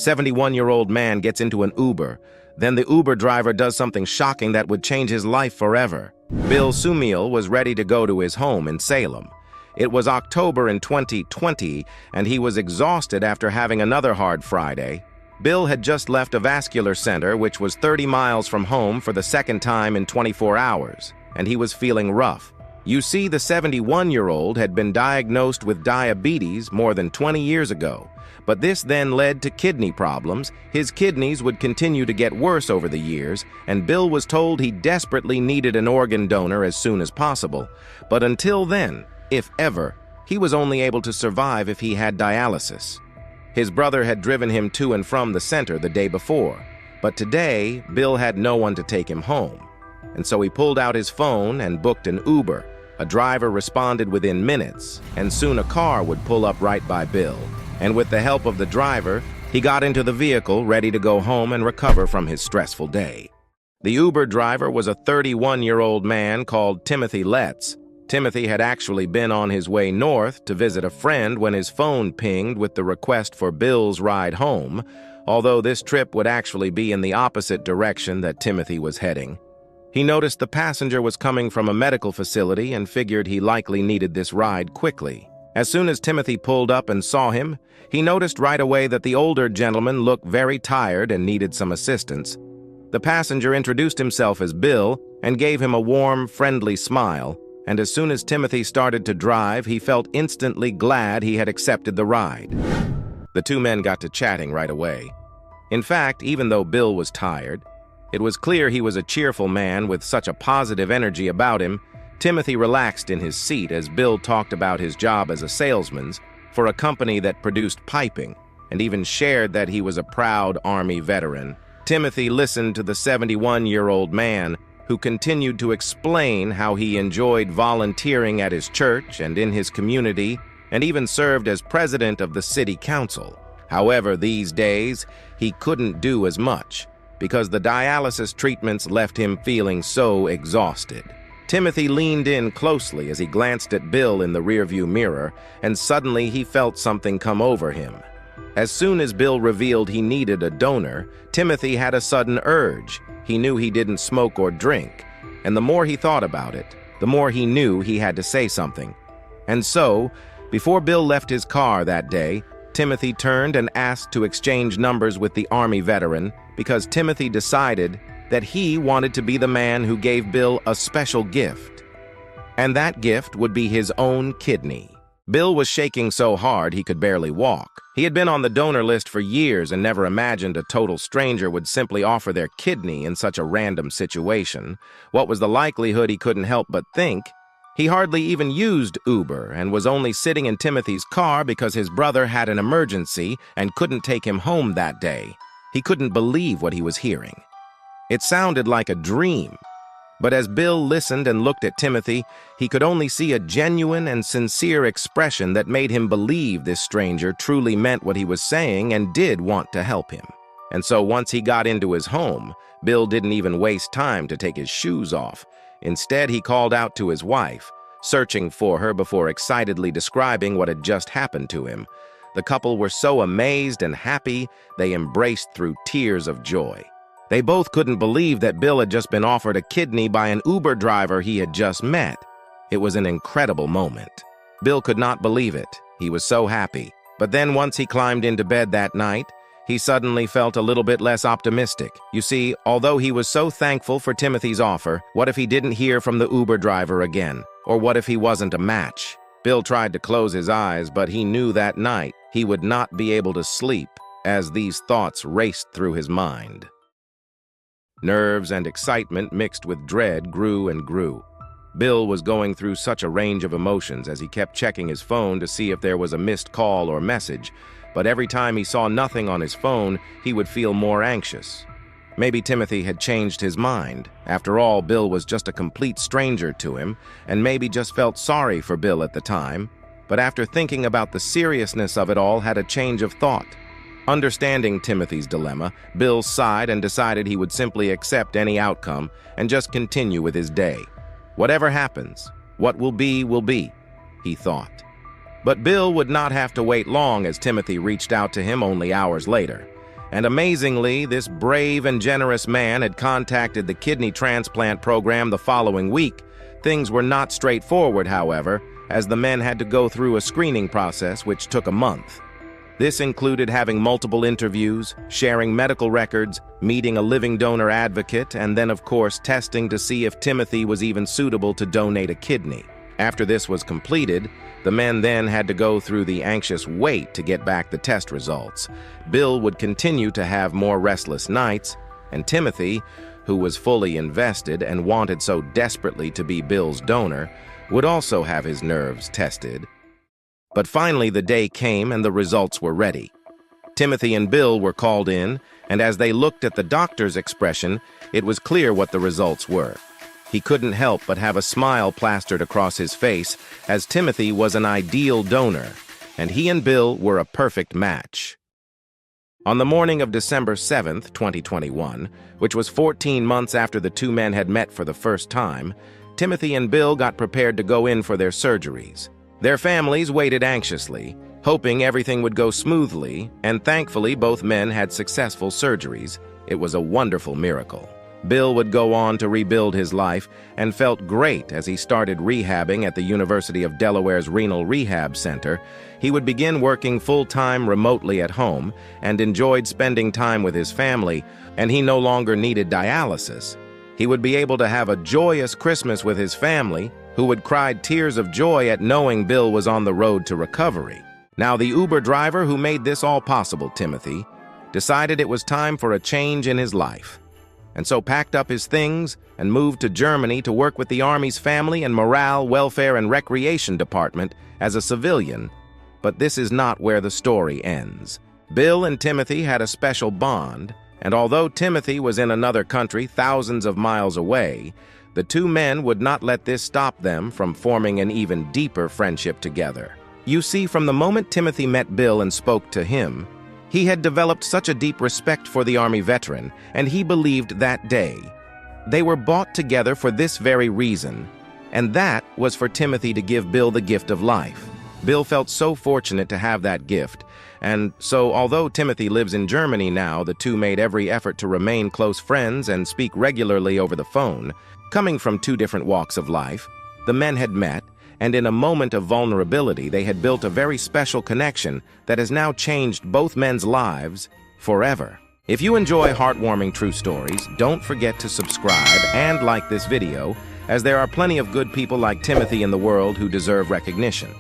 71-year-old man gets into an Uber. Then the Uber driver does something shocking that would change his life forever. Bill Sumiel was ready to go to his home in Salem. It was October in 2020, and he was exhausted after having another hard Friday. Bill had just left a vascular center, which was 30 miles from home, for the second time in 24 hours, and he was feeling rough. You see, the 71-year-old had been diagnosed with diabetes more than 20 years ago, but this then led to kidney problems. His kidneys would continue to get worse over the years, and Bill was told he desperately needed an organ donor as soon as possible. But until then, if ever, he was only able to survive if he had dialysis. His brother had driven him to and from the center the day before, but today, Bill had no one to take him home. And so he pulled out his phone and booked an Uber. A driver responded within minutes, and soon a car would pull up right by Bill. And with the help of the driver, he got into the vehicle, ready to go home and recover from his stressful day. The Uber driver was a 31-year-old man called Timothy Letts. Timothy had actually been on his way north to visit a friend when his phone pinged with the request for Bill's ride home, although this trip would actually be in the opposite direction that Timothy was heading. He noticed the passenger was coming from a medical facility and figured he likely needed this ride quickly. As soon as Timothy pulled up and saw him, he noticed right away that the older gentleman looked very tired and needed some assistance. The passenger introduced himself as Bill and gave him a warm, friendly smile, and as soon as Timothy started to drive, he felt instantly glad he had accepted the ride. The two men got to chatting right away. In fact, even though Bill was tired, it was clear he was a cheerful man with such a positive energy about him. Timothy relaxed in his seat as Bill talked about his job as a salesman for a company that produced piping, and even shared that he was a proud Army veteran. Timothy listened to the 71-year-old man, who continued to explain how he enjoyed volunteering at his church and in his community, and even served as president of the city council. However, these days, he couldn't do as much, because the dialysis treatments left him feeling so exhausted. Timothy leaned in closely as he glanced at Bill in the rearview mirror, and suddenly he felt something come over him. As soon as Bill revealed he needed a donor, Timothy had a sudden urge. He knew he didn't smoke or drink, and the more he thought about it, the more he knew he had to say something. And so, before Bill left his car that day, Timothy turned and asked to exchange numbers with the Army veteran, because Timothy decided that he wanted to be the man who gave Bill a special gift. And that gift would be his own kidney. Bill was shaking so hard he could barely walk. He had been on the donor list for years and never imagined a total stranger would simply offer their kidney in such a random situation. What was the likelihood, he couldn't help but think? He hardly even used Uber and was only sitting in Timothy's car because his brother had an emergency and couldn't take him home that day. He couldn't believe what he was hearing. It sounded like a dream. But as Bill listened and looked at Timothy, he could only see a genuine and sincere expression that made him believe this stranger truly meant what he was saying and did want to help him. And so once he got into his home, Bill didn't even waste time to take his shoes off. Instead, he called out to his wife, searching for her before excitedly describing what had just happened to him. The couple were so amazed and happy, they embraced through tears of joy. They both couldn't believe that Bill had just been offered a kidney by an Uber driver he had just met. It was an incredible moment. Bill could not believe it. He was so happy. But then once he climbed into bed that night, he suddenly felt a little bit less optimistic. You see, although he was so thankful for Timothy's offer, what if he didn't hear from the Uber driver again? Or what if he wasn't a match? Bill tried to close his eyes, but he knew that night he would not be able to sleep as these thoughts raced through his mind. Nerves and excitement mixed with dread grew and grew. Bill was going through such a range of emotions as he kept checking his phone to see if there was a missed call or message, but every time he saw nothing on his phone, he would feel more anxious. Maybe Timothy had changed his mind. After all, Bill was just a complete stranger to him, and maybe just felt sorry for Bill at the time, but after thinking about the seriousness of it all, had a change of thought. Understanding Timothy's dilemma, Bill sighed and decided he would simply accept any outcome and just continue with his day. Whatever happens, what will be, he thought. But Bill would not have to wait long as Timothy reached out to him only hours later. And amazingly, this brave and generous man had contacted the kidney transplant program the following week. Things were not straightforward, however, as the men had to go through a screening process which took a month. This included having multiple interviews, sharing medical records, meeting a living donor advocate, and then, of course, testing to see if Timothy was even suitable to donate a kidney. After this was completed, the men then had to go through the anxious wait to get back the test results. Bill would continue to have more restless nights, and Timothy, who was fully invested and wanted so desperately to be Bill's donor, would also have his nerves tested. But finally the day came and the results were ready. Timothy and Bill were called in, and as they looked at the doctor's expression, it was clear what the results were. He couldn't help but have a smile plastered across his face, as Timothy was an ideal donor, and he and Bill were a perfect match. On the morning of December 7th, 2021, which was 14 months after the two men had met for the first time, Timothy and Bill got prepared to go in for their surgeries. Their families waited anxiously, hoping everything would go smoothly, and thankfully both men had successful surgeries. It was a wonderful miracle. Bill would go on to rebuild his life and felt great as he started rehabbing at the University of Delaware's Renal Rehab Center. He would begin working full-time remotely at home and enjoyed spending time with his family, and he no longer needed dialysis. He would be able to have a joyous Christmas with his family, who would cry tears of joy at knowing Bill was on the road to recovery. Now, the Uber driver who made this all possible, Timothy, decided it was time for a change in his life, and so packed up his things and moved to Germany to work with the Army's Family and Morale, Welfare and Recreation Department as a civilian. But this is not where the story ends. Bill and Timothy had a special bond, and although Timothy was in another country thousands of miles away, the two men would not let this stop them from forming an even deeper friendship together. You see, from the moment Timothy met Bill and spoke to him, he had developed such a deep respect for the Army veteran, and he believed that day they were bought together for this very reason, and that was for Timothy to give Bill the gift of life. Bill felt so fortunate to have that gift, and so although Timothy lives in Germany now, the two made every effort to remain close friends and speak regularly over the phone. Coming from two different walks of life, the men had met, and in a moment of vulnerability, they had built a very special connection that has now changed both men's lives forever. If you enjoy heartwarming true stories, don't forget to subscribe and like this video, as there are plenty of good people like Timothy in the world who deserve recognition.